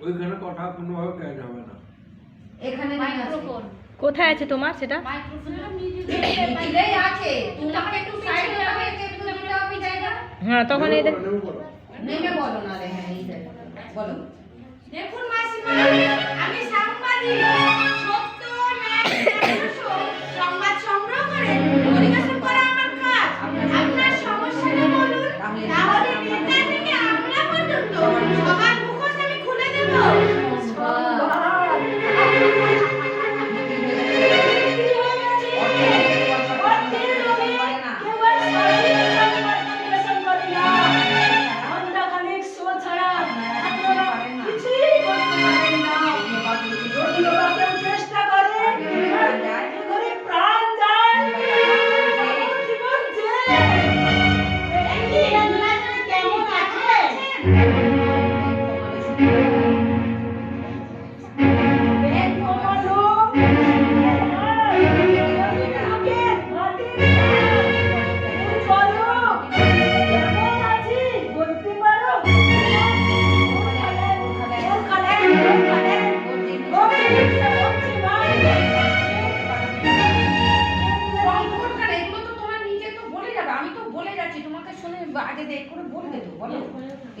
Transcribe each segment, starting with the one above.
ওইখানে কথা কোনোভাবে কেয়া যাবে না। এখানে মাইক্রোফোন কোথায় আছে তোমার সেটা? মাইক্রোফোনটা মিডিলেই আছে। তোমাকে একটু সাইডে রেখে একটু দিতে হবে জায়গা। হ্যাঁ তখন এই নেমে বলো না রে। হ্যাঁ এই জায়গা বলো। দেখুন মাসিমা, আমি সাংবাদিক। সত্য ন্যায় সংবাদ সংগ্রহ করে পরিবেশন করা আমার কাজ। আপনার সমস্যাটা বলুন, তাহলে নেতা থেকে আমলা পর্যন্ত সবার মুখোশ আমি খুলে দেব।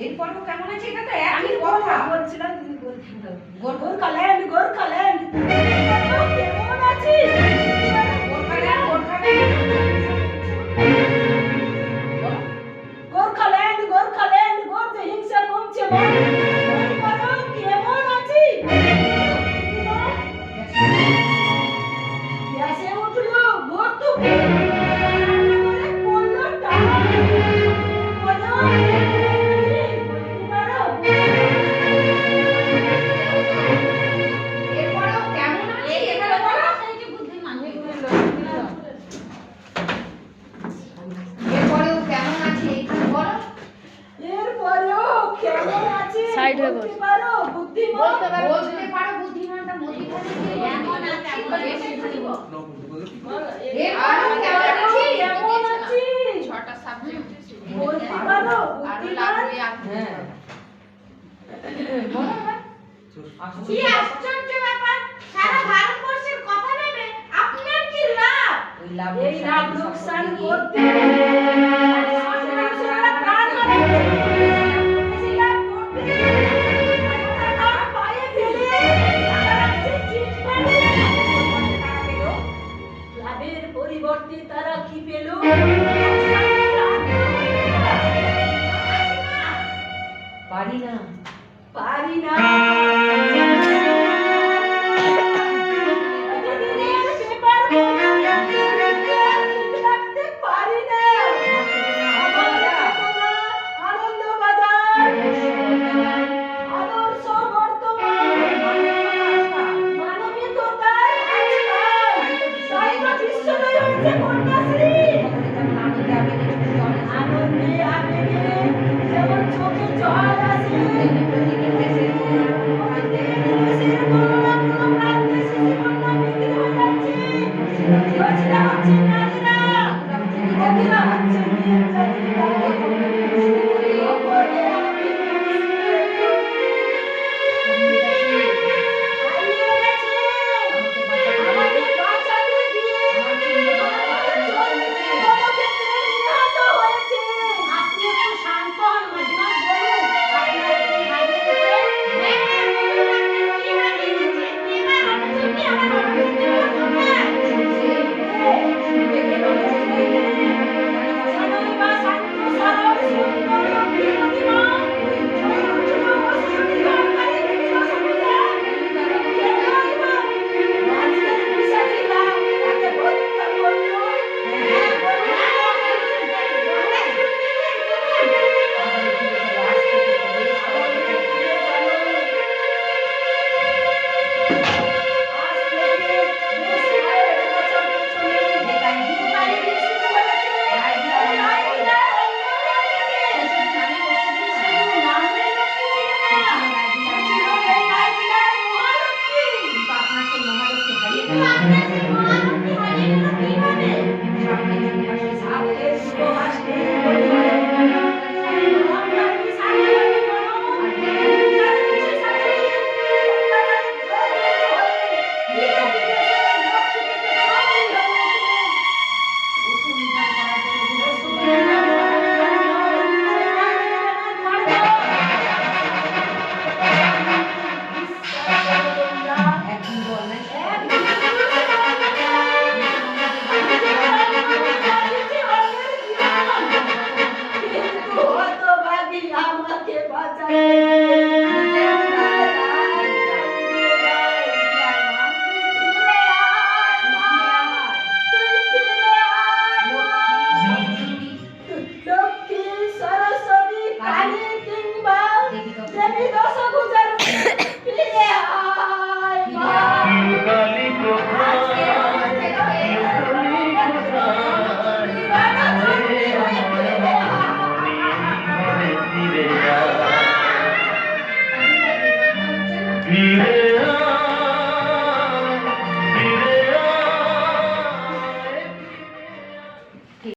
এরপরেও কেমন আছে এটা তো একই কথা বলছিলাম। গোরখাল্যান্ড গোরখাল্যান্ড কেমন আছিস? গোরখাল্যান্ড গোরখাল্যান্ড গোর যে হিংসা কমছে বল। এরপরেও কেমন আছিস? গ্যাসে উঠলো গোর তো সাইড হয়ে বল। বলতে পারো বুদ্ধিমানটা মধ্যিখানে কেমন আছে বেশি দিব। কেমন আছে ছটা সাবজেক্ট বলতে পারো বুদ্ধিমান। হ্যাঁ বলো না। কি আশ্চর্য ব্যাপার, সারা ভারতবর্ষের কথা ভেবে আপনার কি লাভ? এই লাভ লোকসান করতে প্রাণ লাভের পরিবর্তে তারা কি পেল? পারি না পারি না Thank you.